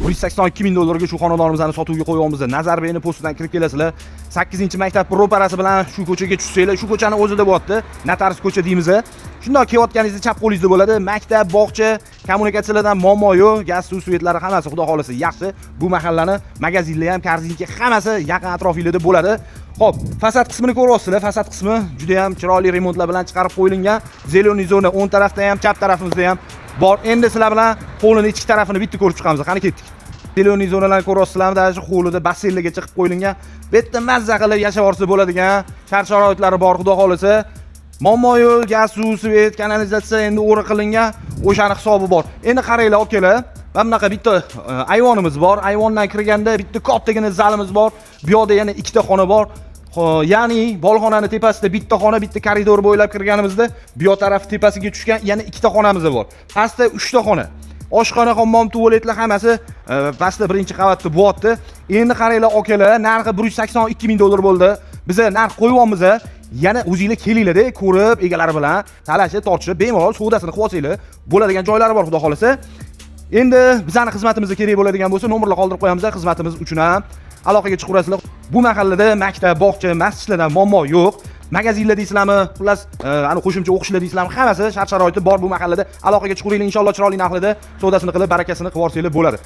182 ming dollarga shu xonadonimizni sotuvga qo'yyapmiz. Nazarbayni postidan kirib kelasizlar. 8-maktab ro'parasi bilan shu ko'chaga tushsanglar, shu ko'chani o'zida bo'lyapti. Natars ko'cha deymiz. Shundoq kelayotganingizda chap qo'lingizda bo'ladi. Maktab, bog'cha, kommunikatsiyalardan muammo yo'q. Gaz, suv, svetlari hammasi xudo xolasa yaxshi. Bu mahallani magazinlar ham, korzinka hammasi yaqin atrofingizda bo'ladi. Xo'p, fasad qismini ko'ryapsizlar. Fasad qismi juda ham chiroyli remontlar bilan chiqarib qo'yilgan. Zeleniy zona o'ng tarafda ham, chap tarafimizda ham bor. Endi sizlar bilan hovlini ichki tarafini bitta ko'rib chiqamiz. Qani ketdik. Zeleniy zonalarni ko'ryapsizlarmi? Даже hovlida basseynlarga chiqib qo'yilgan. Bu yerda mazza qilib yashab olsa bo'ladigan shart-sharoitlari bor, xudo xolasa. Muammo yo'q, gaz, suv, svet, kanalizatsiya endi o'ra qilingan, o'shani hisobi bor. Endi qaranglar, akalar. Va bunaqa bitta ayvonimiz bor. Ayvondan kirganda bitta kattagina zalimiz bor. Bu yoqda yana ikkita xona bor. Ya'ni bolxonani tepasida bitta xona, bitta koridor bo'ylab kirganimizda bu yoq taraf tepasiga tushgan yana ikkita xonamiz bor. Pastda 3 ta xona. Oshxona, hammom, tualetlar hammasi pastda birinchi qavatda bo'lyapti. Endi qaranglar, akalar, narxi 182 ming dollar bo'ldi. Biz narx qo'yyapmiz. Yana o'zingizlar kelinglar-da, ko'rib, egalari bilan talashib, tortishib, bemalol savdosini qilib olsanglar bo'ladigan joylari bor, xudo xolasa. Endi bizning xizmatimizga kerak bo'ladigan bo'lsa, nomerlar qoldirib qo'yamiz. Xizmatimiz uchun ham aloqaga chiqib ko'rasizlar. Bu mahallada maktab, bog'cha, masjidlardan muammo yo'q. Magazinlar deysizlarmi, xullas, ana qo'shimcha o'qishlar deysizlarmi, hammasi shart-sharoiti bor bu mahallada. Aloqaga chiqaveringlar, inshaalloh chiroyli narxlarda savdosini qilib, barakasini qilib olsanglar bo'ladi.